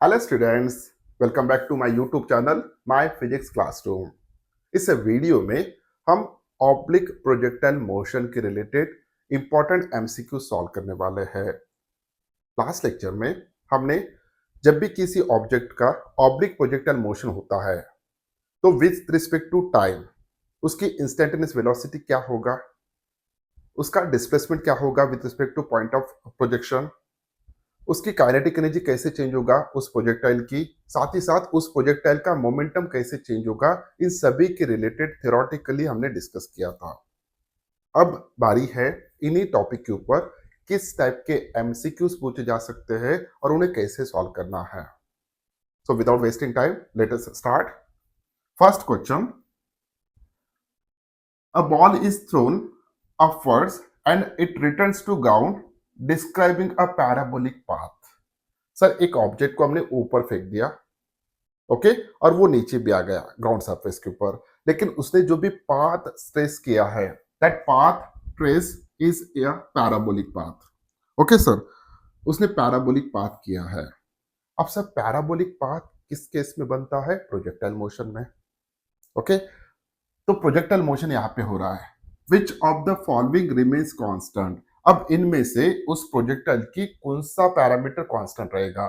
Hello students, welcome back to my YouTube channel my physics classroom. इस video में हम oblique projectile motion के related important MCQ solve करने वाले हैं। लास्ट लेक्चर में हमने जब भी किसी ऑब्जेक्ट का ऑब्लिक प्रोजेक्टाइल मोशन होता है तो विथ रिस्पेक्ट टू टाइम उसकी इंस्टेंटेनियस वेलोसिटी क्या होगा, उसका डिस्प्लेसमेंट क्या होगा with respect to point of projection, उसकी काइनेटिक एनर्जी कैसे चेंज होगा उस प्रोजेक्टाइल की, साथ ही साथ उस प्रोजेक्टाइल का मोमेंटम कैसे चेंज होगा, इन सभी के रिलेटेड थ्योरेटिकली हमने डिस्कस किया था। अब बारी है इन्हीं टॉपिक के ऊपर किस टाइप के एमसीक्यूज पूछे जा सकते हैं और उन्हें कैसे सॉल्व करना है। So without wasting time let us start. First question, a ball is thrown upwards and it returns to ground describing a parabolic path. Sir, एक ऑब्जेक्ट को हमने ऊपर फेंक दिया, ओके, और वो नीचे भी आ गया ग्राउंड सरफेस के ऊपर, लेकिन उसने जो भी पाथ ट्रेस किया है that path trace is a parabolic path. Okay sir, उसने पैराबोलिक पाथ किया है। अब सर, पैराबोलिक पाथ किस केस में बनता है? प्रोजेक्टाइल मोशन में। ओके, तो प्रोजेक्टाइल मोशन यहां पे हो रहा है। Which of the following remains constant? अब इनमें से उस प्रोजेक्टाइल की कौन सा पैरामीटर कांस्टेंट रहेगा?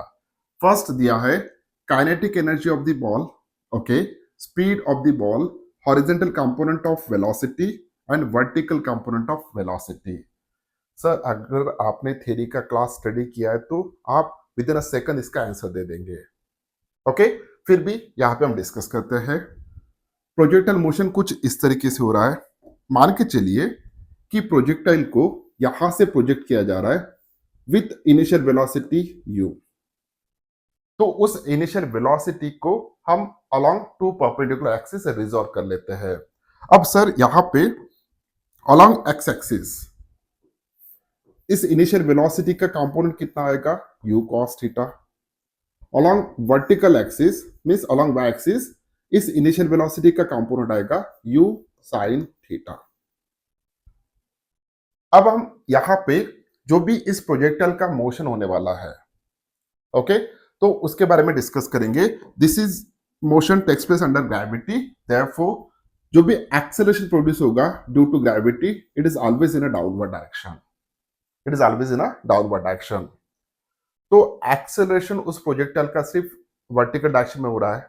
फर्स्ट दिया है kinetic energy of the ball, okay, speed of the ball, horizontal component of velocity and vertical component of velocity. Sir, अगर आपने थ्योरी का क्लास स्टडी किया है तो आप विद इन अ सेकंड इसका आंसर दे देंगे। ओके, फिर भी यहां पे हम डिस्कस करते हैं। प्रोजेक्टाइल मोशन कुछ इस तरीके से हो रहा है। मान के चलिए कि प्रोजेक्टाइल को यहां से प्रोजेक्ट किया जा रहा है विथ इनिशियल वेलोसिटी u। तो उस इनिशियल वेलोसिटी को हम along two perpendicular axis resolve कर लेते हैं। अब सर, यहां पे अलोंग एक्स एक्सिस इस इनिशियल वेलोसिटी का कंपोनेंट कितना आएगा? u cos theta. Along vertical axis means along y axis इस इनिशियल वेलोसिटी का कंपोनेंट आएगा u sin थीटा। अब हम यहां पे जो भी इस प्रोजेक्टाइल का मोशन होने वाला है, ओके, तो उसके बारे में डिस्कस करेंगे। This is motion takes place under gravity, therefore जो भी एक्सेलरेशन प्रोड्यूस होगा due to gravity, it is always in a downward direction. It is always in a downward direction. तो एक्सेलरेशन उस प्रोजेक्टाइल का सिर्फ वर्टिकल डायरेक्शन में हो रहा है,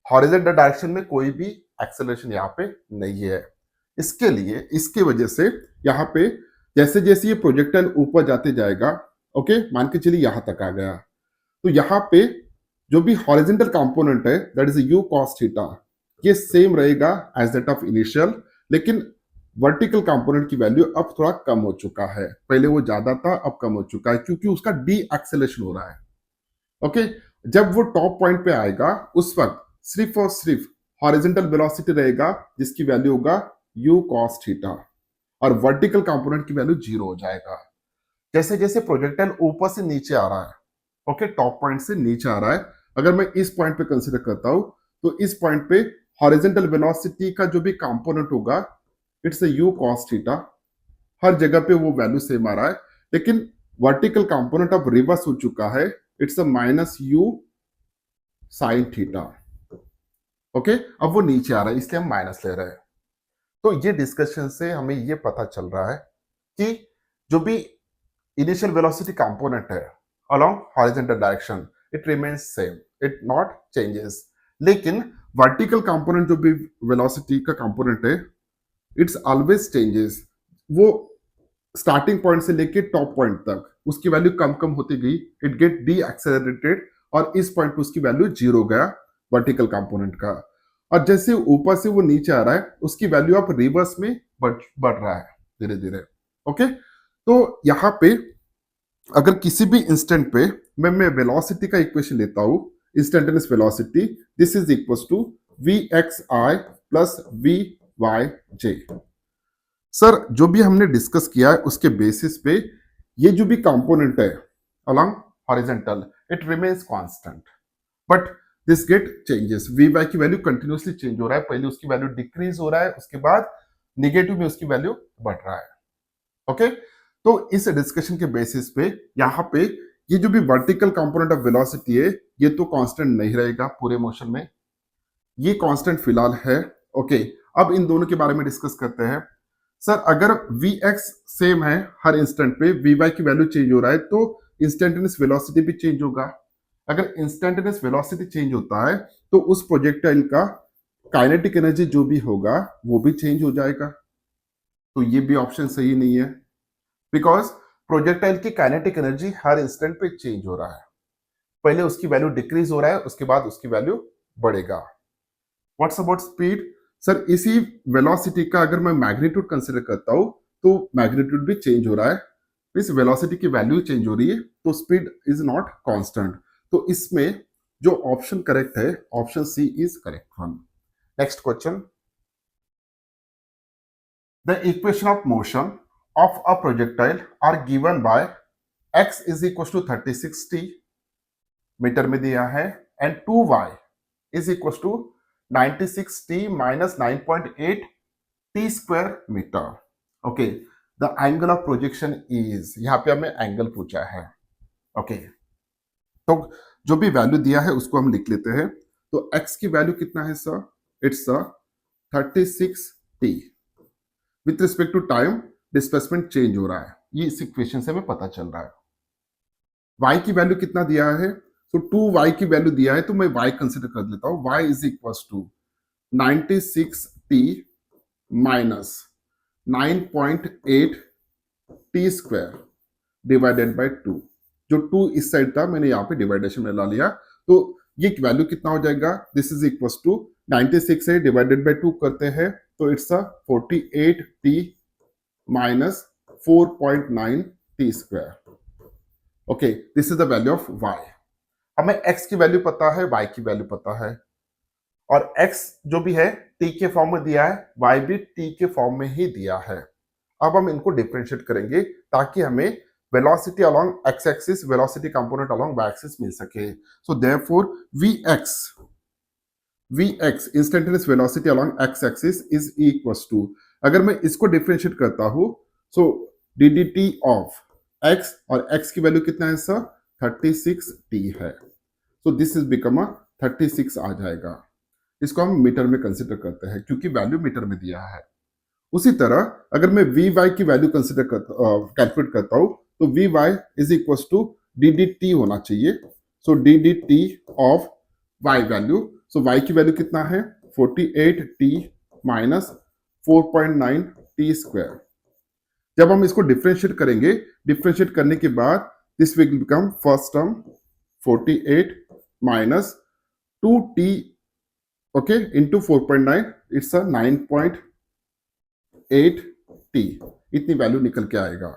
हॉरिजॉन्टल डायरेक्शन में कोई भी एक्सेलरेशन यहाँ पे नहीं है। इसके लिए, इसके वजह से यहाँ पे जैसे जैसे ये प्रोजेक्टाइल ऊपर जाते जाएगा, ओके, मान के चलिए यहां तक आ गया, तो यहाँ पे जो भी हॉरिजॉन्टल कंपोनेंट है that is u cos theta, ये सेम रहेगा एज दैट ऑफ इनिशियल, लेकिन वर्टिकल कंपोनेंट की वैल्यू अब थोड़ा कम हो चुका है। पहले वो ज्यादा था, अब कम हो चुका है क्योंकि उसका डी एक्सेलेशन हो रहा है। ओके, जब वो टॉप पॉइंट पे आएगा उस वक्त सिर्फ और सिर्फ हॉरिजॉन्टल वेलोसिटी रहेगा जिसकी वैल्यू होगा u cos थीटा, और वर्टिकल कंपोनेंट की वैल्यू 0 हो जाएगा। जैसे जैसे प्रोजेक्टाइल ऊपर से नीचे आ रहा है, ओके, टॉप पॉइंट से नीचे आ रहा है, अगर मैं इस पॉइंट पे कंसीडर करता हूं तो इस पॉइंट पे हॉरिजॉन्टल वेलोसिटी का जो भी कंपोनेंट होगा इट्स u cos थीटा। हर जगह पे वो वैल्यू सेम आ रहा है, लेकिन वर्टिकल कंपोनेंट अब रिवर्स हो चुका है, it's a minus u sin theta. Okay, अब वो नीचे आ रहा है इसलिए हम माइनस ले रहे हैं। तो ये डिस्कशन से हमें ये पता चल रहा है कि जो भी इनिशियल वेलोसिटी कंपोनेंट है along horizontal direction it remains same, it not changes, लेकिन वर्टिकल कंपोनेंट जो भी वेलोसिटी का कंपोनेंट है इट्स ऑलवेज चेंजेस। वो स्टार्टिंग पॉइंट से लेके टॉप पॉइंट तक उसकी वैल्यू कम कम होती गई, इट गेट डी एक्सेलरेटेड, और इस पॉइंट पे उसकी वैल्यू 0 गया वर्टिकल कंपोनेंट का। और जैसे ऊपर से वो नीचे आ रहा है उसकी वैल्यू अब रिवर्स में बढ़ रहा है धीरे धीरे। ओके, तो यहाँ पे अगर किसी भी इंस्टेंट पे मैं वेलोसिटी का इक्वेशन लेता हूं, instantaneous velocity, this is equal to we x I plus we Y j. Sir, जो भी हमने डिस्कस किया है उसके बेसिस पे ये जो भी कंपोनेंट है along horizontal it remains constant, but this get changes. V Y की वैल्यू कंटिन्यूसली चेंज हो रहा है, पहले उसकी वैल्यू डिक्रीज हो रहा है, उसके बाद निगेटिव में उसकी वैल्यू बढ़ रहा है। ओके, तो इस डिस्कशन के बेसिस पे यहाँ पे ये जो भी वर्टिकल कंपोनेंट ऑफ वेलोसिटी है ये तो कांस्टेंट नहीं रहेगा पूरे मोशन में, ये कांस्टेंट फिलहाल है। ओके, अब इन दोनों के बारे में डिस्कस करते हैं। सर अगर वी एक्स सेम है हर इंस्टेंट पे, वी वाई की वैल्यू चेंज हो रहा है तो इंस्टेंटेनियस वेलोसिटी भी चेंज होगा। अगर इंस्टेंटेनियस वेलोसिटी चेंज होता है तो उस प्रोजेक्टाइल का काइनेटिक एनर्जी जो भी होगा वो भी चेंज हो जाएगा। तो ये भी ऑप्शन सही नहीं है, बिकॉज प्रोजेक्टाइल की काइनेटिक एनर्जी हर इंस्टेंट पे चेंज हो रहा है। पहले उसकी वैल्यू डिक्रीज हो रहा है, उसके बाद उसकी वैल्यू बढ़ेगा। What's about speed? सर इसी वेलोसिटी का अगर मैं मैग्नीट्यूड कंसिडर करता हूं तो मैग्नीट्यूड भी चेंज हो रहा है, इस वेलोसिटी की वैल्यू चेंज हो रही है, तो स्पीड इज नॉट कांस्टेंट। तो इसमें जो ऑप्शन करेक्ट है, option C is correct one. Next question, the equation of motion of a projectile are given by x is equal to 36t metre में दिया है and 2y is equal to 96t minus 9.8 t square metre. Okay, the angle of projection is, यहां पे हमें angle पूछा है। Okay, तो जो भी वैल्यू दिया है उसको हम लिख लेते हैं। तो x की वैल्यू कितना है sir? It's 36t। With respect to time displacement change हो रहा है, ये इस इक्वेशन से हमें पता चल रहा है। y की वैल्यू कितना दिया है? तो 2y की वैल्यू दिया है तो मैं y कंसिडर कर लेता हूं। y is equal to 96t minus 9.8 t square divided by 2। जो 2 इस साइड था मैंने यहाँ पे डिवाइडेशन में ला लिया, तो ये वैल्यू कितना हो जाएगा? दिस इज इक्वल टू 96 है डिवाइडेड बाय 2 करते हैं तो it's 48t minus 4.9 T square. Okay, this is the value of y। हमें x की वैल्यू पता है, y की वैल्यू पता है, और x जो भी है t के फॉर्म में दिया है, y भी t के फॉर्म में ही दिया है। अब हम इनको डिफरेंशिएट करेंगे ताकि हमें velocity along x axis, velocity component along y axis मिल सके। So therefore vx instantaneous velocity along x axis is equals to, अगर मैं इसको डिफरेंशिएट करता हूं सो ddT ऑफ x, और x की वैल्यू कितना है सर? 36t है। सो दिस इज बिकम 36 आ जाएगा। इसको हम मीटर में कंसिडर करते हैं क्योंकि वैल्यू मीटर में दिया है। उसी तरह अगर मैं वी वाई की वैल्यू कंसिडर कैलकुलेट करता हूं तो V Y is equal to D D T होना चाहिए। So D D T of Y value, so Y की वैल्यू कितना है? 48t minus 4.9 T square. जब हम इसको डिफरेंशिएट करेंगे, डिफरेंशिएट करने के बाद this will become first term 48 minus 2t okay into 4.9, it's 9.8t, इतनी वैल्यू निकल के आएगा।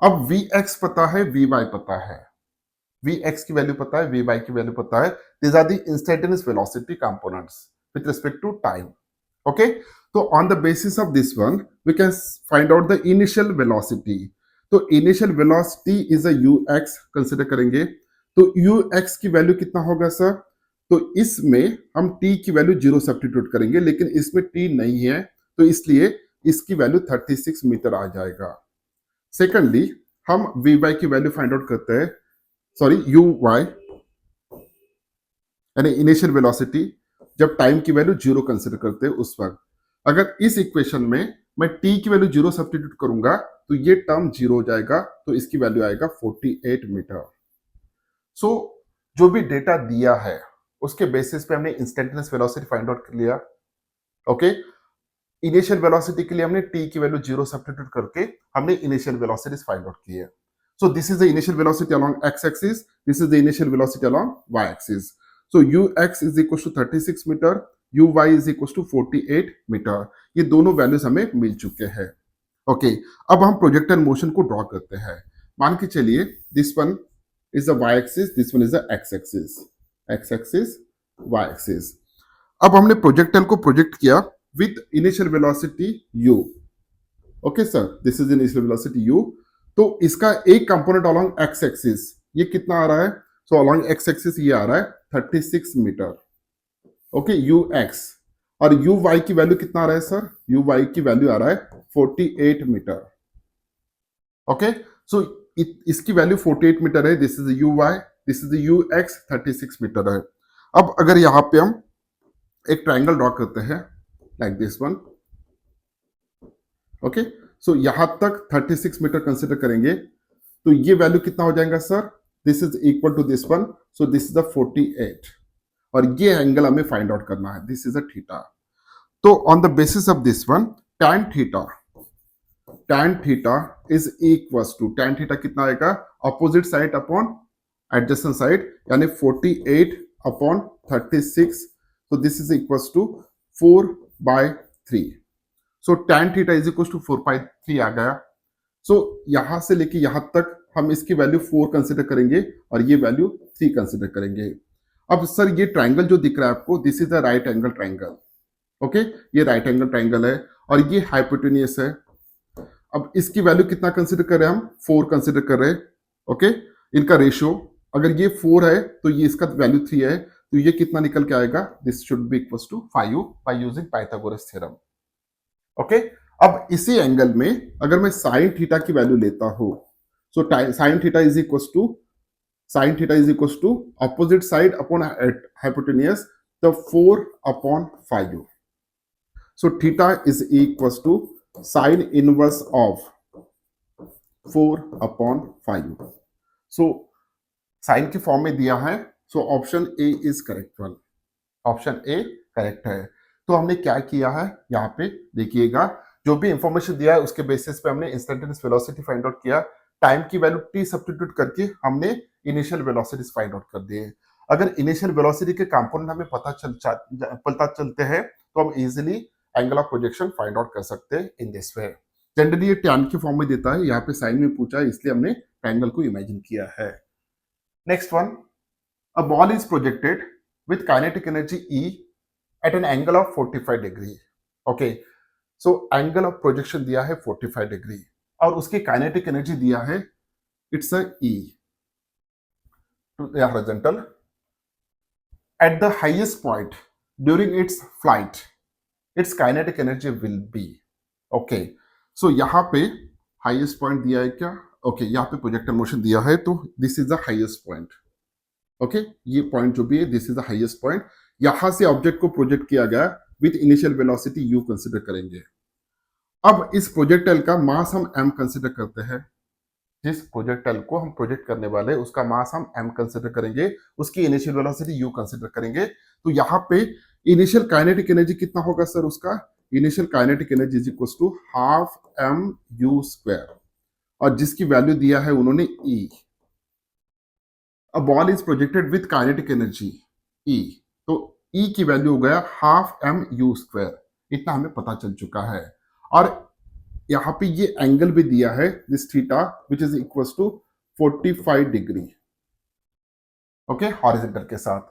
अब Vx पता है, Vy पता है, Vx की वैल्यू पता है, Vy की वैल्यू पता है। These are the instantaneous velocity components with respect to time. Okay, तो on the basis of this one we can find out the initial velocity. तो initial velocity is a ux consider करेंगे। तो ux की value कितना होगा sir? तो इसमें हम t की वैल्यू 0 सब्स्टिट्यूट करेंगे, लेकिन इसमें t नहीं है तो इसलिए इसकी वैल्यू 36 मीटर आ जाएगा। सेकेंडली हम vy की वैल्यू फाइंड आउट करते हैं, सॉरी uy यानी इनिशियल वेलोसिटी, जब टाइम की वैल्यू 0 कंसिडर करते हैं उस वक्त। अगर इस इक्वेशन में मैं t की वैल्यू 0 सब्स्टिट्यूट करूंगा तो ये टर्म 0 हो जाएगा, तो इसकी वैल्यू आएगा 48 मीटर। सो जो भी डेटा दिया है उसके बेसिस पे हमने इंस्टेंटेनियस वेलोसिटी फाइंड आउट कर लिया। ओके, इनिशियल वेलोसिटी के लिए हमने t की वैल्यू 0 सब्स्टिट्यूट करके हमने इनिशियल वेलोसिटी फाइंड आउट की है। So this is the initial velocity along x axis, this is the initial velocity along y axis. So ux is equal to 36 metre, uy is equal to 48 metre. ये दोनों values हमें मिल चुके हैं। Okay, अब हम projectile motion को draw करते हैं। मान के चलिए this one is the y axis, this one is the x axis, x axis y axis. अब हमने प्रोजेक्टाइल को प्रोजेक्ट किया with initial velocity u। Okay sir, this is initial velocity u। तो इसका एक कंपोनेंट अलोंग x एक्सिस, ये कितना आ रहा है? सो अलोंग x एक्सिस ये आ रहा है 36 मीटर। ओके, ux, और uy की वैल्यू कितना आ रहा है सर? uy की वैल्यू आ रहा है 48 मीटर। ओके, सो इसकी वैल्यू 48 मीटर है, this is u y, this is u x 36 metre है। अब अगर यहाँ पे हम एक ट्राइंगल ड्रॉ करते हैं लाइक दिस वन, ओके, सो यहां तक 36 मीटर कंसिडर करेंगे, तो ये वैल्यू कितना हो जाएगा sir, this is equal to this one, so this is the 48, और ये एंगल हमें फाइंड आउट करना है, दिस इज अ थीटा। तो on the basis of this one, tan theta is equals to, tan theta कितना आएगा, opposite side upon adjacent side, यानी 48 upon 36, तो this is equals to 4/3, so tan theta is equal to 4/3 आ गया। So यहां से लेके यहां तक हम इसकी वैल्यू 4 कंसिडर करेंगे और ये वैल्यू 3 कंसिडर करेंगे। अब सर ये ट्राइंगल जो दिख रहा है आपको, this is the right angle triangle, okay, ये राइट एंगल ट्राइंगल है और ये हाइपोटेनियस है। अब इसकी वैल्यू कितना कंसिडर कर रहे हैं हम, 4 कंसिडर कर रहे हैं, ओके, इनका रेशियो अगर ये 4 है तो ये इसका वैल्यू 3 है, तो ये कितना निकल के आएगा, this should be equal to 5 by using Pythagoras theorem, okay. अब इसी एंगल में अगर मैं साइन थीटा की वैल्यू लेता हूं, so sine theta is equal to opposite side upon hypotenuse, तो 4/5, so theta is equal to sine inverse of 4/5, so sine की फॉर्म में दिया है, so option A is correct one, option A correct है। तो हमने क्या किया है, यहाँ पे देखिएगा, जो भी इंफॉर्मेशन दिया है उसके बेसिस पे हमने इंस्टेंटेनियस वेलोसिटी फाइंड आउट किया, टाइम की वैल्यू टी सब्स्टिट्यूट करके हमने इनिशियल वेलोसिटीज फाइंड आउट कर दिए। अगर इनिशियल वेलोसिटी के कंपोनेंट हमें पता चलते हैं तो हम easily angle of projection find out कर सकते हैं इन दिस वे। जनरली ये टैन की फॉर्म में देता है, यहाँ पे साइन में पूछा है इसलिए हमने ट्रायंगल को इमेजिन किया है। Next one, a ball is projected with kinetic energy E at an angle of 45 degree, okay, so angle of projection दिया है 45 degree और उसकी काइनेटिक एनर्जी दिया है, it's a E to the horizontal at the highest point during its flight, its kinetic energy will be, okay, so यहाँ पे highest point दिया है क्या, ओके, यहाँ पे प्रोजेक्टर मोशन दिया है, तो this is the highest point, okay, ये पॉइंट जो भी है this is the highest point, यहां से ऑब्जेक्ट को प्रोजेक्ट किया गया with initial velocity u consider करेंगे। अब इस प्रोजेक्टाइल का मास हम m कंसीडर करते हैं, जिस प्रोजेक्टाइल को हम प्रोजेक्ट करने वाले उसका मास हम m कंसीडर करेंगे, उसकी इनिशियल वेलोसिटी u कंसीडर करेंगे, तो यहाँ पे इनिशियल काइनेटिक एनर्जी कितना होगा सर, उसका initial kinetic energy is equal to half m(u²), और जिसकी वैल्यू दिया है उन्होंने E। A ball is projected with kinetic energy E, तो E की वैल्यू हो गया हाफ m(u²), इतना हमें पता चल चुका है। और यहाँ पे ये एंगल भी दिया है, this theta which is equal to 45 degree, okay, horizontal के साथ।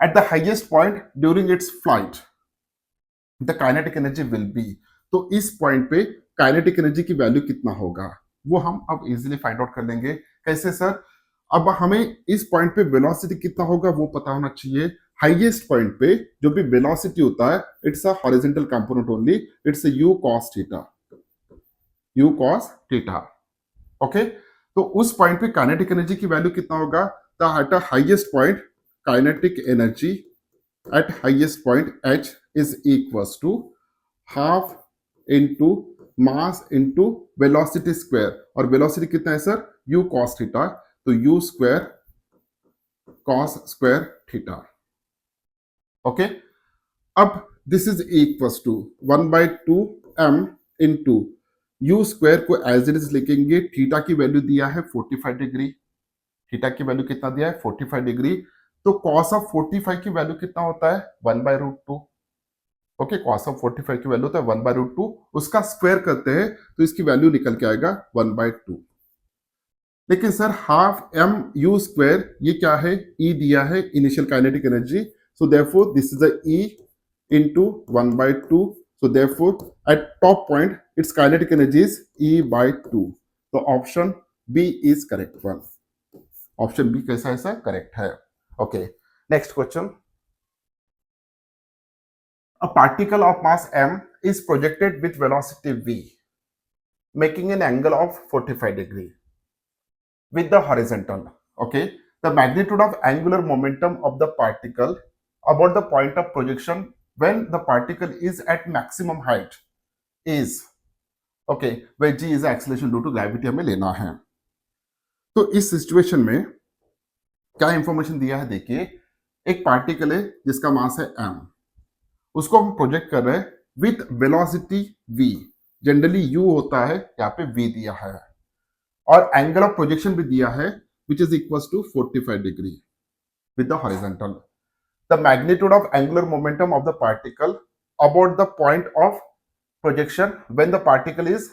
At the highest point during its flight the kinetic energy will be, तो इस पॉइंट पे काइनेटिक एनर्जी की वैल्यू कितना होगा वो हम अब इजीली फाइंड आउट कर लेंगे। कैसे सर, अब हमें इस पॉइंट पे वेलोसिटी कितना होगा वो पता होना चाहिए। हाईएस्ट पॉइंट पे जो भी वेलोसिटी होता है, it's a horizontal component only, it's u cos theta, okay. तो उस पॉइंट पे काइनेटिक एनर्जी की वैल्यू कितना होगा, the at a highest point kinetic energy at highest point h is equals to half into mass into velocity square, और velocity कितना है sir, u cos theta, तो u² cos² थीटा, ओके। अब this is equals to 1/2 m into u² को as it is लिखेंगे, theta की value दिया है 45 डिग्री, थीटा की वैल्यू कितना दिया है 45 डिग्री, तो cos ऑफ 45 की वैल्यू कितना होता है 1/√2, ओके, cos ऑफ 45 की वैल्यू होता है 1/√2, उसका स्क्वायर करते हैं तो इसकी वैल्यू निकल के आएगा 1/2। लेकिन सर हाफ m(u²) ये क्या है, E दिया है initial kinetic energy, so therefore this is the E into 1/2, so therefore at top point its kinetic energy is E/2, so option B is correct one, option B कैसा है sir, correct है, okay। next question, a particle of mass m is projected with velocity v making an angle of 45 degree, with the horizontal. Okay, the magnitude of angular momentum of the particle about the point of projection when the particle is at maximum height is, okay, where g is the acceleration due to gravity हमें लेना है. तो इस situation में क्या information दिया है, देखिए एक पार्टिकल है जिसका मास है m, उसको हम प्रोजेक्ट कर रहे हैं with velocity v. Generally u होता है, यहाँ पे v दिया है, और एंगल ऑफ प्रोजेक्शन भी दिया है which is equals to 45 degree with the horizontal. The magnitude of angular momentum of the particle about the point of projection when the particle is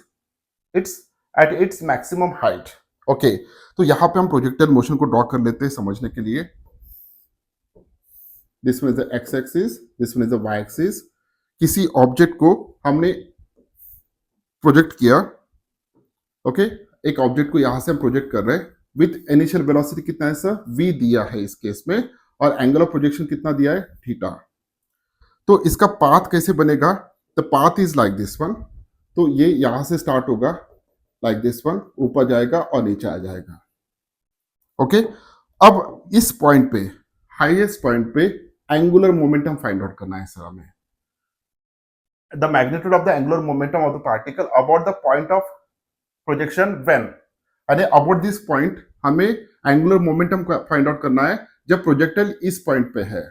at its maximum height. Okay, तो यहां पे हम projectile motion को draw कर लेते हैं समझने के लिए. This one is the x axis, this one is the y axis. किसी ऑब्जेक्ट को हमने प्रोजेक्ट किया. ओके, एक ऑब्जेक्ट को यहां से हम प्रोजेक्ट कर रहे हैं विथ इनिशियल वेलोसिटी कितना है सर, v दिया है इस केस में, और एंगल ऑफ प्रोजेक्शन कितना दिया है, थीटा. तो इसका पाथ कैसे बनेगा, the path is like this one. तो ये यहां से स्टार्ट होगा लाइक दिस वन, ऊपर जाएगा और नीचे आ जाएगा. ओके, अब इस पॉइंट पे, हाईएस्ट पॉइंट पे एंगुलर मोमेंटम फाइंड आउट करना है सर हमें. The magnitude of the angular momentum of the particle about the point of projection when, यानी अबाउट दिस पॉइंट हमें एंगुलर मोमेंटम फाइंड आउट करना है जब प्रोजेक्टाइल इस पॉइंट पे है,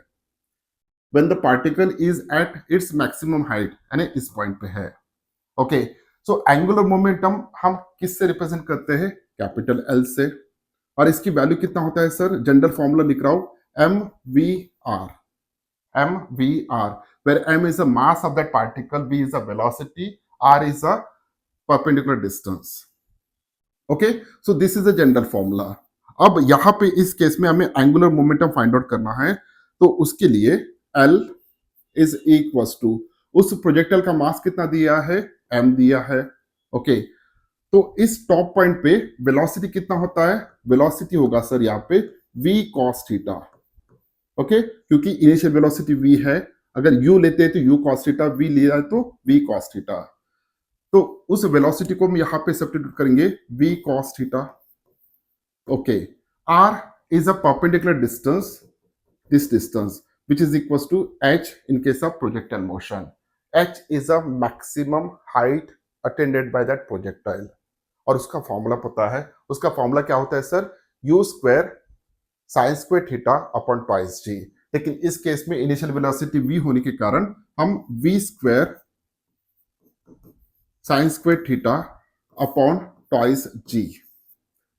when the particle is at its maximum height, यानी इस पॉइंट पे है. ओके, सो एंगुलर मोमेंटम हम किससे रिप्रेजेंट करते हैं, कैपिटल एल से, और इसकी वैल्यू कितना होता है सर, जनरल फॉर्मूला लिख रहा हूं, m v r. where m is the mass of that particle, v is the velocity, r is the perpendicular distance. Okay, so this is the general formula. अब यहां पे इस केस में हमें angular momentum find out करना है, तो उसके लिए L इज इक्वल्स टू, उस प्रोजेक्टाइल का मास कितना दिया है, m दिया है. ओके, तो इस टॉप पॉइंट पे वेलोसिटी कितना होता है, वेलोसिटी होगा सर यहाँ पे v cos थीटा. ओके, क्योंकि इनिशियल वेलोसिटी v है, अगर u लेते हैं तो u cos थीटा, v लिया है तो v cos थीटा. तो उस वेलोसिटी को हम यहां पे सब्स्टिट्यूट करेंगे v cos theta. Okay, r is a perpendicular distance, this distance which is equals to h in case of projectile motion. h is a maximum height attained by that projectile. और उसका formula पता है, उसका formula क्या होता है sir, u square sine square theta upon twice G. लेकिन इस केस में इनिशियल वेलोसिटी v होने के कारण हम v square sine square theta upon twice G,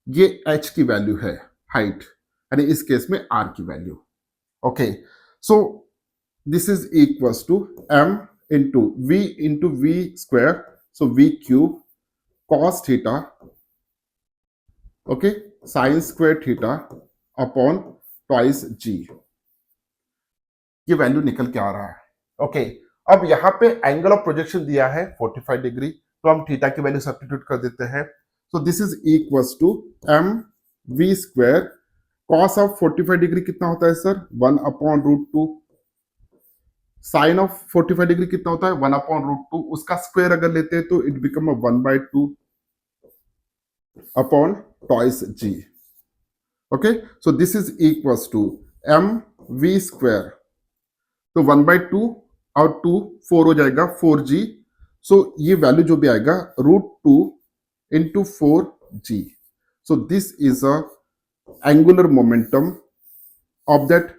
ये h की वैल्यू है, हाइट, यानी इस केस में r की value. Okay, so this is equals to m into v square, so v cube cos theta, okay, sine square theta upon twice G. ये value निकल के आ रहा है. ओके, अब यहां पे एंगल ऑफ प्रोजेक्शन दिया है 45 डिग्री, तो हम थीटा की वैल्यू सब्स्टिट्यूट कर देते हैं. So this is equals to m v square cos of 45 degree कितना होता है sir, 1 upon root 2. Sine of 45 degree कितना होता है, 1 अपॉन रूट 2. उसका स्क्वायर अगर लेते हैं तो it become 1/2 upon twice g. Okay, so this is equals to m v square, तो 1/2 और 2 4 हो जाएगा, 4g. सो ये वैल्यू जो भी आएगा root 2 into 4g. So this is a angular momentum of that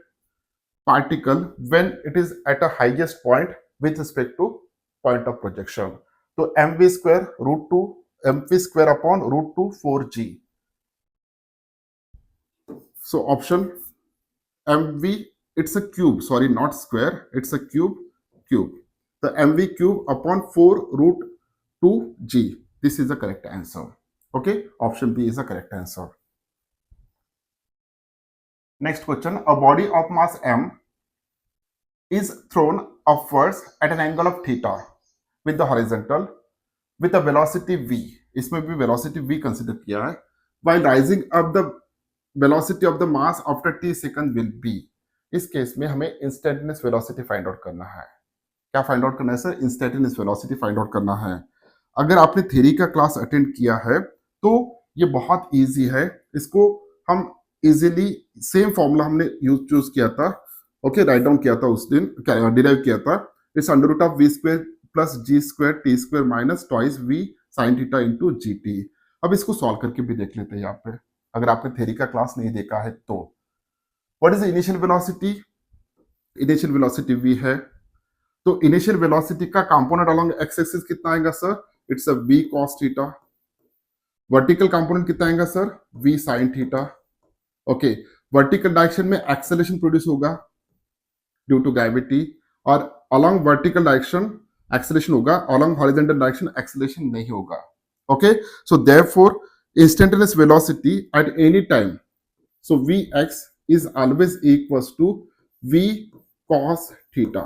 particle when it is at a highest point with respect to point of projection. तो mv square root 2 mv square upon root 2 4g. So option mv, it's a cube, sorry, not square, it's a cube. The mv cube upon 4 root 2g. This is the correct answer. Okay, option B is the correct answer. Next question, a body of mass m is thrown upwards at an angle of theta with the horizontal with a velocity v. इसमें भी velocity v consider किया है. While rising up, the velocity of the mass after t second will be. इस case में हमें instantaneous velocity find out करना है. क्या फाइंड आउट करना है sir, instantaneous velocity find out करना है. अगर आपने थ्योरी का क्लास अटेंड किया है तो ये बहुत इजी है. इसको हम इजीली सेम फॉर्मूला हमने यूज चूज किया था, ओके, राइट डाउन किया था उस दिन, डिराइव किया था। It's under root of v square plus g square T square minus twice v sine theta into ji t. अब इसको सॉल्व करके भी देख लेते हैं यहाँ पे, अगर आपने थ्योरी का क्लास नहीं देखा है तो। What is initial velocity? Initial velocity v है, तो इनिशियल वेलोसिटी का कंपोनेंट अलोंग एक्स एक्सिस कितना आएगा sir? It's a v cos theta. Vertical component कितना आएगा sir? v sin theta. Okay, vertical direction में एक्सेलरेशन प्रोड्यूस होगा ड्यू टू ग्रेविटी, और अलोंग वर्टिकल डायरेक्शन एक्सेलरेशन होगा, अलोंग हॉरिजॉन्टल डायरेक्शन एक्सेलरेशन नहीं होगा। Okay, so therefore instantaneous velocity at any time, so vx is always equals to v cos theta,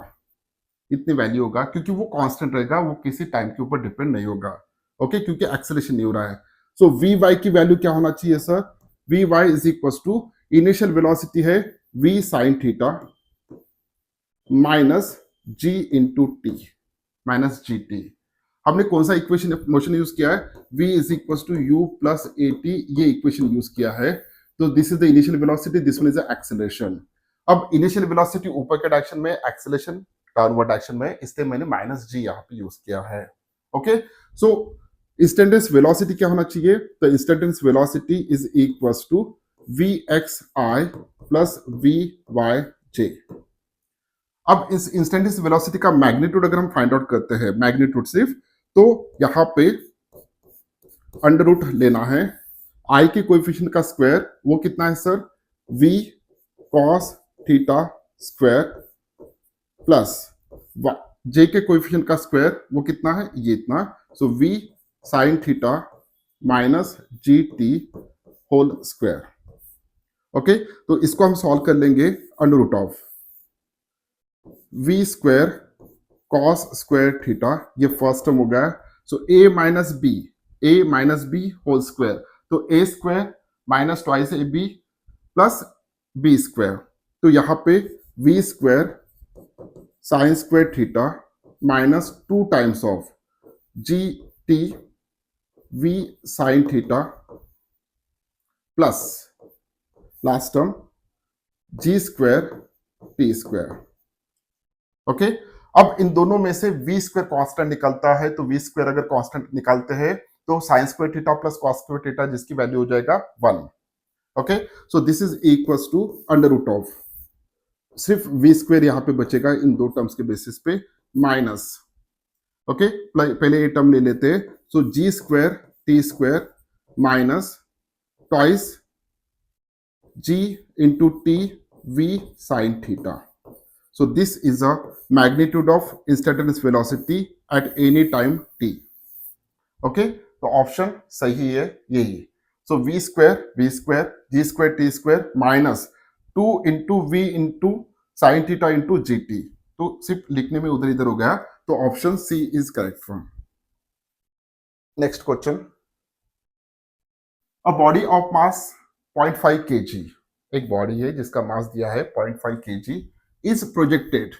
इतनी value होगा, क्योंकि वो constant रहेगा, वो किसी टाइम के ऊपर डिपेंड नहीं होगा। ओके, क्योंकि एक्सेलरेशन नहीं हो रहा है। सो वी वाई की वैल्यू क्या होना चाहिए sir? V Y is equal to initial velocity है v sine theta minus g into t minus जी टी। हमने कौन सा इक्वेशन मोशन यूज किया है? v is equal to u plus a t, ये इक्वेशन यूज किया है। तो this is the initial velocity, this one is the acceleration. अब इनिशियल वेलोसिटी ऊपर के डायरेक्शन में, एक्सेलरेशन डाउनवर्ड डायरेक्शन में, इसलिए मैंने माइनस जी यहाँ पे यूज किया है। ओके, सो इंस्टेंटेनियस वेलोसिटी क्या होना चाहिए? तो instantaneous velocity is equals to we x I plus we Y J. अब इस इंस्टेंटेनियस वेलोसिटी का मैग्नीट्यूड अगर हम फाइंड आउट करते हैं, मैग्नीट्यूड सिर्फ, तो यहाँ पे अंडर रूट लेना है, आई के कोएफिशिएंट का स्क्वायर, वो कितना है sir? v cos theta square plus j के कोएफिशिएंट का स्क्वायर, वो कितना है? ये इतना। So v sin theta minus जी टी होल स्क्वायर। ओके, तो इसको हम सॉल्व कर लेंगे under root of v square cos square theta, ये फर्स्ट टर्म हो गया। So a minus B whole square, तो A square minus twice A B plus B square, तो यहां पे V square sine square theta minus 2 times of g t we sine theta plus last term g square T square. Okay, अब इन दोनों में से we square constant निकलता है, तो वी स्क्वायर अगर कांस्टेंट निकालते हैं तो sine square theta plus cos square theta, जिसकी वैल्यू हो जाएगा 1। Okay, so this is equals to under root of, सिर्फ वी स्क्वायर यहां पे बचेगा इन दो टर्म्स के बेसिस पे, माइनस, ओके, पहले ये टर्म ले लेते हैं, so G square T square minus twice G into T we sine theta. So this is a magnitude of instantaneous velocity at any time T. Okay, तो option सही है यही। So V square G square T square minus 2 into V into sine theta into जी T, तो सिर्फ लिखने में उधर इधर हो गया, तो option C is correct one. Next question, a body of mass 0.5 kg, एक बॉडी है जिसका मास दिया है 0.5 kg, is projected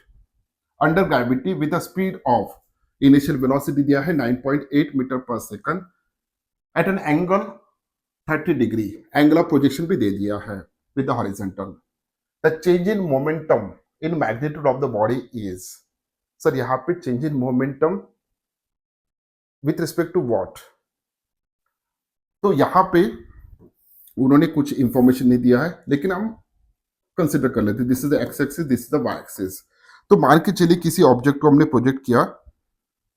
under gravity with a speed of, initial velocity दिया है 9.8 मीटर पर second at an angle 30 degree, angle of projection भी दे दिया है with the horizontal. The change in momentum in magnitude of the body is, sir यहां पे change in momentum with respect to what? तो यहां पे उन्होंने कुछ इंफॉर्मेशन नहीं दिया है, लेकिन हम कंसिडर कर लेते, this is the x axis, this is the y axis. तो मान के चलिए किसी ऑब्जेक्ट को हमने प्रोजेक्ट किया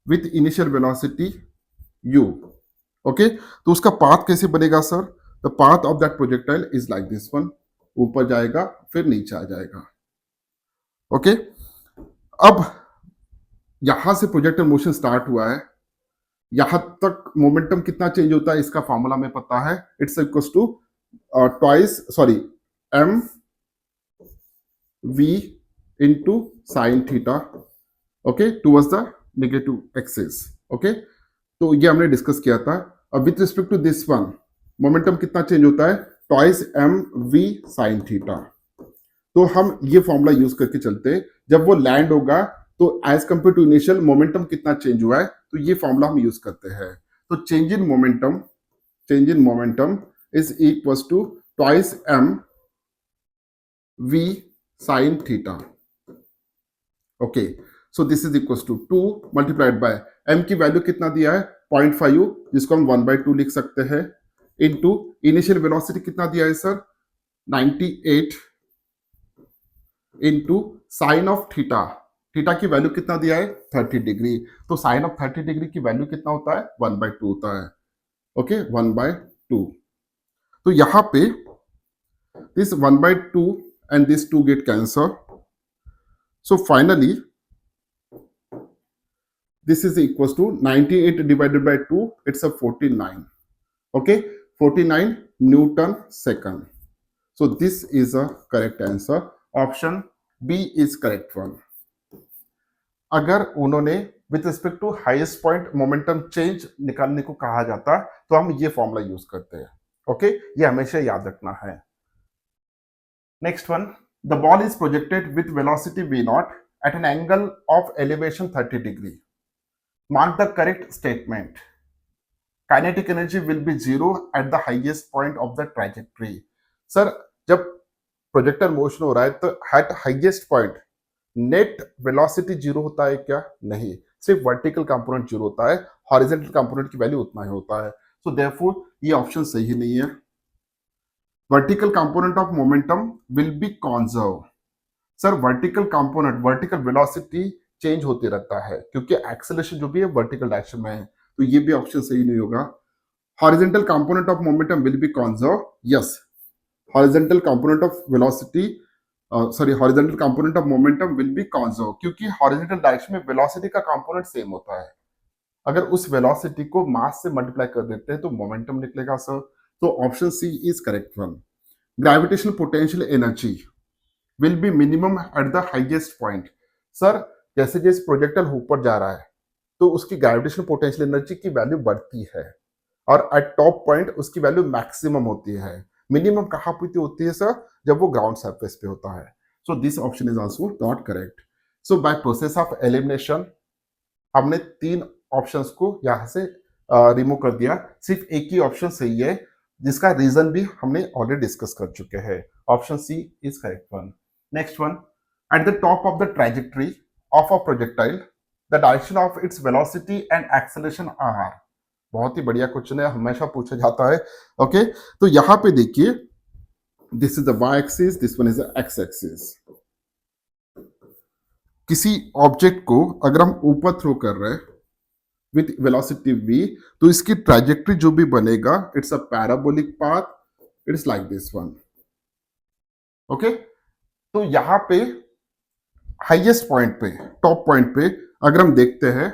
with initial velocity u, okay, तो उसका पाथ कैसे बनेगा sir? The path of that projectile is like this one, ऊपर जाएगा फिर नीचे आ जाएगा। ओके, अब यहां से प्रोजेक्टाइल मोशन स्टार्ट हुआ है, यहां तक मोमेंटम कितना चेंज होता है इसका फॉर्मूला में पता है, it's equal to m v into sine theta, okay, towards the negative axis. Okay, तो ये हमने डिस्कस किया था। अब with respect to this one momentum कितना चेंज होता है? Twice m v sine theta. तो हम ये फॉर्मूला यूज करके चलते हैं, जब वो लैंड होगा तो as compare to initial momentum कितना चेंज हुआ है, तो ये फॉर्मूला हम यूज करते हैं। तो change in momentum is equals to twice m v sine theta. Okay, so this is equals to 2 multiplied by m की वैल्यू कितना दिया है 0.5, जिसको हम 1/2 लिख सकते हैं, इनटू इनिशियल वेलोसिटी कितना दिया है sir 98 into sine of theta. Theta की वैल्यू कितना दिया है 30 डिग्री. तो साइन ऑफ 30 डिग्री की वैल्यू कितना होता है 1/2 होता है. ओके, 1/2. तो यहां पे this 1/2 and this 2 get cancelled. So finally this is equals to 98 divided by 2, it's a 49. Okay, 49 Newton second. So this is a correct answer. Option B is correct one. अगर उन्होंने with respect to highest point momentum change निकालने को कहा जाता तो हम ये formula use करते हैं. ओके, ये हमेशा याद रखना है. Next one, the ball is projected with velocity v naught at an angle of elevation 30 degree. Mark the correct statement. Kinetic energy will be zero at the highest point of the trajectory. Sir, जब projector motion हो रहा है तो eight highest point net velocity zero होता है क्या? नहीं, सिर्फ वर्टिकल कंपोनेंट जीरो होता है, हॉरिजॉन्टल कंपोनेंट की वैल्यू उतना ही होता है. सो देयरफॉर ये ऑप्शन सही नहीं है. Vertical component of momentum will be conserve. Sir, vertical component vertical velocity change होते रहता है क्योंकि एक्सेलरेशन जो भी है वर्टिकल डायरेक्शन में है, तो ये भी ऑप्शन सही नहीं होगा. Horizontal component of momentum will be conserve. Yes, horizontal component of velocity horizontal component of momentum will be conserve, क्योंकि हॉरिजॉन्टल डायरेक्शन में वेलोसिटी का कंपोनेंट सेम होता है. अगर उस वेलोसिटी को मास से मल्टीप्लाई कर देते हैं तो मोमेंटम निकलेगा सर. तो option C is correct one. Gravitational potential energy will be minimum at the highest point. Sir, जैसे जैसे प्रोजेक्टर ऊपर जा रहा है तो उसकी ग्रेविटेशनल पोटेंशियल एनर्जी की वैल्यू बढ़ती है और एट टॉप पॉइंट उसकी वैल्यू मैक्सिमम होती है. मिनिमम कहाँ पे होती है सर? जब वो ग्राउंड सरफेस पे होता है. So this option is also not correct. So by process of elimination हमने 3 ऑप्शंस को यहां से रिमूव कर दिया. सिर्फ एक ही ऑप्शन सही है जिसका रीजन भी हमने ऑलरेडी डिस्कस कर चुके हैं. Option C is correct one. Next one, at the top of the trajectory of a projectile the direction of its velocity and acceleration are. बहुत ही बढ़िया क्वेश्चन है, हमेशा पूछा जाता है. ओके, तो यहां पे देखिए, this is the y axis, this one is the x axis. किसी ऑब्जेक्ट को अगर हम ऊपर थ्रो कर रहे हैं विथ वेलोसिटी v, तो इसकी ट्रैजेक्टरी जो भी बनेगा it's a parabolic path. It's like this one. Okay, तो यहां पे हाईएस्ट पॉइंट पे, टॉप पॉइंट पे अगर हम देखते हैं,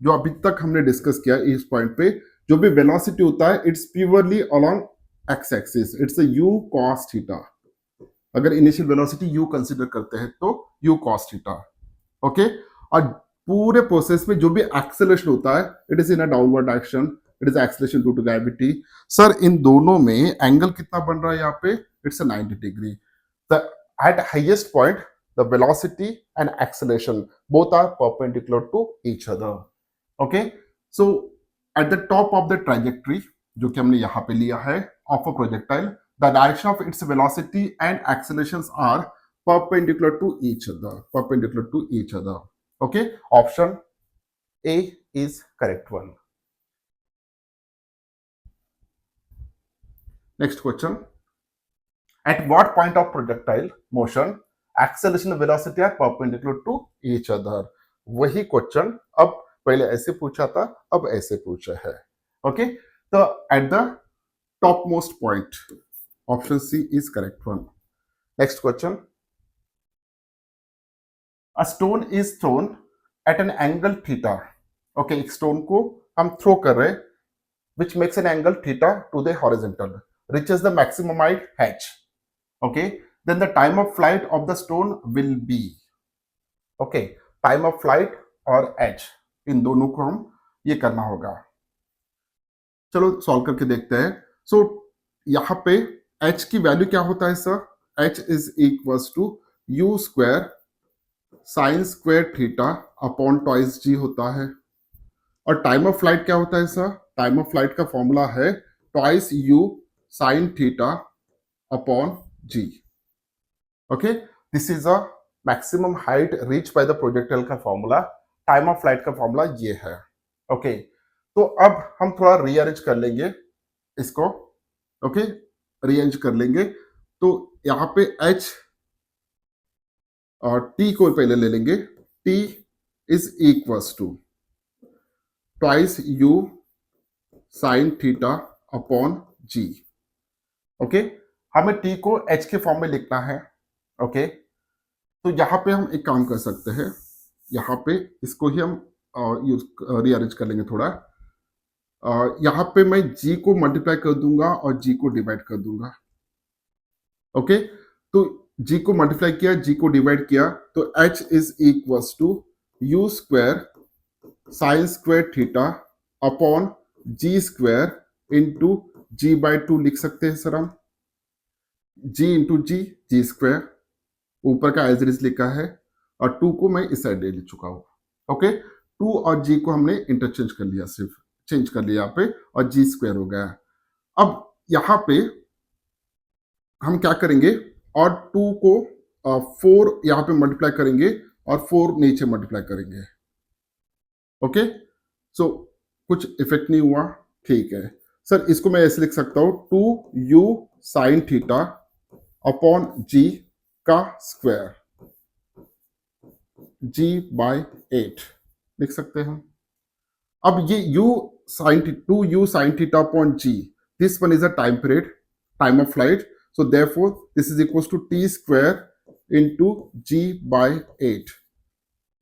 जो अभी तक हमने डिस्कस किया, इस पॉइंट पे जो भी वेलोसिटी होता है it's purely along x axis. It's a u cos theta. अगर इनिशियल वेलोसिटी u कंसीडर करते हैं तो u cos थीटा. ओके, और पूरे प्रोसेस में जो भी एक्सेलरेशन होता है it is in a downward direction. It is acceleration due to gravity. Sir, इन दोनों में एंगल कितना बन रहा है यहाँ पे? It's a 90 degree. At highest point the velocity and acceleration both are perpendicular to each other. Okay, so at the top of the trajectory जो कि हमने यहाँ पे लिया है of a projectile, the direction of its velocity and accelerations are perpendicular to each other. Perpendicular to each other. Okay, option A is correct one. Next question. At what point of projectile motion acceleration velocity are perpendicular to each other? वही question अब पहले ऐसे पूछा था, अब ऐसे पूछा है. ओके, तो at the top most point, option C is correct one. Next question, a stone is thrown at an angle theta. Okay, एक स्टोन को हम थ्रो कर रहे हैं which makes an angle theta to the horizontal, reaches the maximum height h. Okay, then the time of flight of the stone will be. Okay, time of flight और h, इन दोनों को हम ये करना होगा. चलो सॉल्व करके देखते हैं. सो यहाँ पे h की वैल्यू क्या होता है sir? h is equals to u square sine square theta upon twice g होता है. और टाइम ऑफ फ्लाइट क्या होता है सर? टाइम ऑफ फ्लाइट का फॉर्मूला है twice u sine theta upon g. Okay, this is a maximum height reach by the projectile का formula, time of flight का फॉर्मूला ये है। ओके, तो अब हम थोड़ा रीअरेंज कर लेंगे इसको। ओके, रीअरेंज कर लेंगे तो यहाँ पे h और t को पहले ले लेंगे। t is equals to twice u sine theta upon g। Okay, हमें t को h के फॉर्म में लिखना है। ओके, तो यहाँ पे हम एक काम कर सकते हैं, यहाँ पे इसको ही हम रीअरेंज कर लेंगे थोड़ा। यहाँ पे मैं g को मल्टीप्लाई कर दूंगा और g को डिवाइड कर दूंगा। ओके, तो g को मल्टीप्लाई किया, g को डिवाइड किया, तो h is equals to u square sine square theta upon g square into g by 2 लिख सकते हैं सर हम। g इंटू जी स्क्वायर, ऊपर का एज इट इज लिखा है, और 2 को मैं इस साइड ले चुका हूँ। ओके, 2 और g को हमने इंटरचेंज कर लिया, सिर्फ चेंज कर लिया यहाँ पे, और g स्क्वायर हो गया। अब यहाँ पे हम क्या करेंगे, और 2 को 4 यहाँ पे मल्टीप्लाई करेंगे और 4 नीचे मल्टीप्लाई करेंगे। ओके, सो कुछ इफेक्ट नहीं हुआ, ठीक है सर। इसको मैं ऐसे लिख सकता हूं, 2u साइन थीटा अपॉन जी का स्क्वायर, g बाय 8 लिख सकते हैं। अब ये u sine 2u sine theta upon g, this one is a time period, time of flight, so therefore this is equals to t square into g by 8.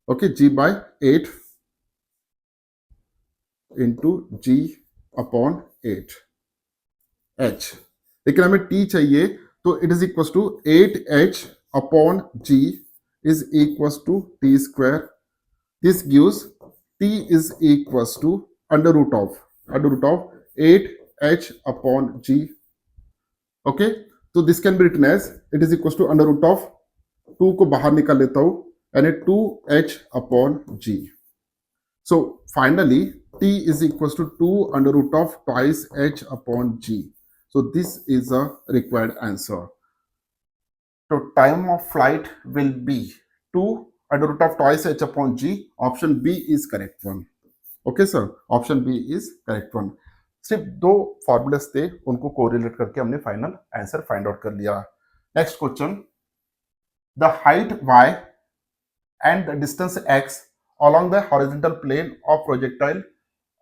Okay, g by 8 into g upon 8 h। लेकिन हमें t चाहिए, तो it is equals to 8h upon g is equals to t square. This gives t is equals to under root of 8h upon g. Okay, तो this can be written as it is equal to under root of 2 को बाहर निकाल लेता हूं, यानी 2h upon g। So finally t is equal to 2 under root of twice h upon g। So this is a required answer. तो time of flight will be 2 under root of twice h upon g। Option B is correct one. Okay sir, option B is correct one. सिर्फ 2 formulas थे, उनको correlate करके हमने final answer find out कर लिया। Next question, the height y and the distance x along the horizontal plane of projectile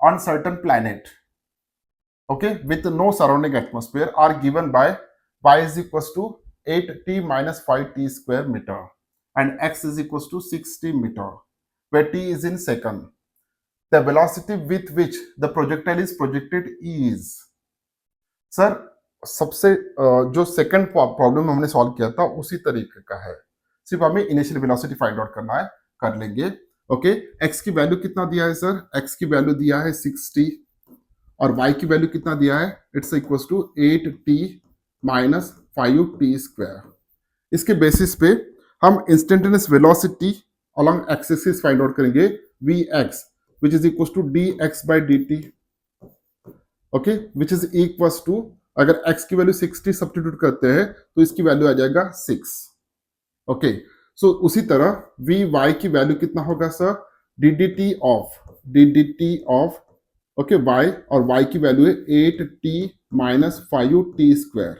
on certain planet, okay, with no surrounding atmosphere are given by y is equals to 8t minus 5t square meter and x is equals to 60 meter, where t is in second. The velocity with which the projectile is projected is। Sir सबसे जो second problem हमने solve किया था उसी तरीके का है, सिर्फ हमें इनिशियल वेलोसिटी फाइंड आउट करना है, कर लेंगे। ओके, x की वैल्यू कितना दिया है सर, x की वैल्यू दिया है 60 और y की वैल्यू कितना दिया है, it's equals to 8t minus 5t square. इसके बेसिस पे हम instantaneous velocity along x axis find out करेंगे, vx which is equals to dx by dt, okay, which is equals to, अगर x की वैल्यू 60 सब्स्टिट्यूट करते हैं तो इसकी वैल्यू आ जाएगा 6। ओके, सो उसी तरह vy की वैल्यू कितना होगा sir, ddt of okay y, और y की वैल्यू है 8t minus 5t square.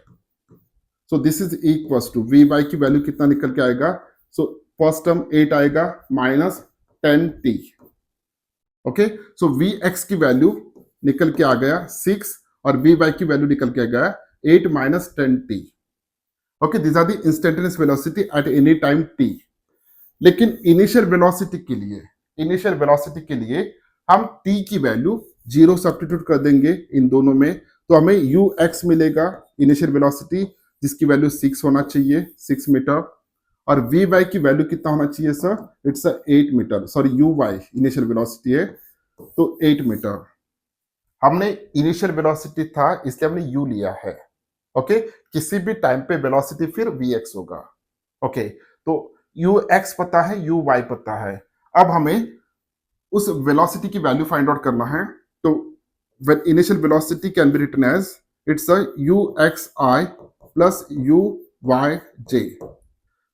So this is equals to vy की वैल्यू कितना निकल के आएगा, सो फर्स्ट टर्म 8 आएगा minus 10t। Okay, so vx की वैल्यू निकल के आ गया 6 और vy की वैल्यू निकल के आ गया 8 minus 10t। Okay, this are the instantaneous velocity at any time t। लेकिन इनिशियल वेलोसिटी के लिए हम t की वैल्यू 0 सब्स्टिट्यूट कर देंगे इन दोनों में, तो हमें ux मिलेगा इनिशियल वेलोसिटी, जिसकी वैल्यू 6 होना चाहिए, 6 मीटर, और vy की वैल्यू कितना होना चाहिए sir, it's 8 metre, sorry uy initial velocity है तो 8 मीटर। हमने इनिशियल वेलोसिटी था इसलिए हमने u लिया है। ओके, किसी भी टाइम पे वेलोसिटी फिर vx होगा। ओके, तो ux पता है, uy पता है, अब हमें उस वेलोसिटी की वैल्यू फाइंड आउट करना है। तो when initial velocity can be written as it's a uxi plus uyj.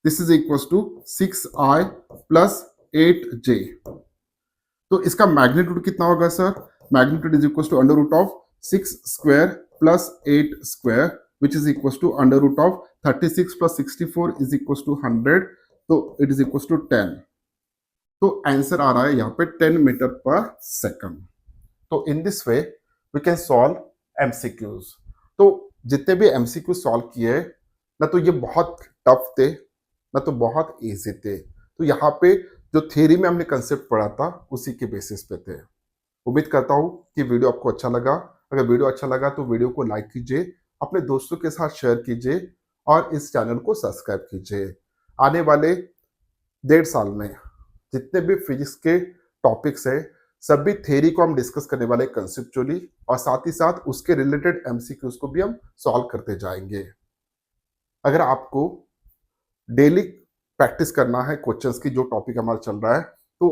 This is equals to 6i plus 8j. तो इसका मैग्नीट्यूड कितना होगा sir? Magnitude is equal to under root of 6 square plus 8 square which is equal to under root of 36 plus 64 is equal to 100. तो it is equal to 10. तो answer आ रहा है यहाँ पे 10 मीटर पर सेकंड. तो in this way we can solve MCQs. तो जितने भी एमसीक्यू सॉल्व किए ना तो ये बहुत टफ थे ना तो बहुत इजी थे. तो यहाँ पे जो थ्योरी में हमने कंसेप्ट पढ़ा था उसी के बेसिस पे थे. उम्मीद करता हूँ कि वीडियो आपको अच्छा लगा. अगर वीडियो अच्छा लगा तो वीडियो को लाइक कीजिए, अपने दोस्तों के साथ शेयर कीजिए और इस चैनल को सब्सक्राइब कीजिए. आने वाले 1.5 साल में जितने भी फिजिक्स के टॉपिक्स है सभी थ्योरी को हम डिस्कस करने वाले कंसेप्चुअली और साथ ही साथ उसके रिलेटेड एमसीक्यूज को भी हम सॉल्व करते जाएंगे. अगर आपको डेली प्रैक्टिस करना है क्वेश्चंस की जो टॉपिक हमारा चल रहा है तो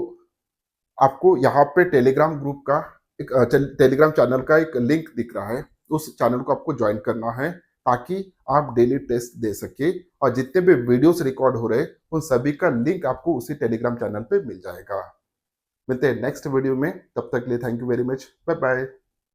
आपको यहाँ पे टेलीग्राम ग्रुप का एक टेलीग्राम चैनल का एक लिंक दिख रहा है. उस चैनल को आपको ज्वाइन करना है ताकि आप डेली टेस्ट दे सके और जितने भी वीडियोस रिकॉर्ड हो रहे उन सभी का लिंक आपको उसी टेलीग्राम चैनल पे मिल जाएगा. मिलते हैं नेक्स्ट वीडियो में. तब तक के लिए thank you very much. Bye bye.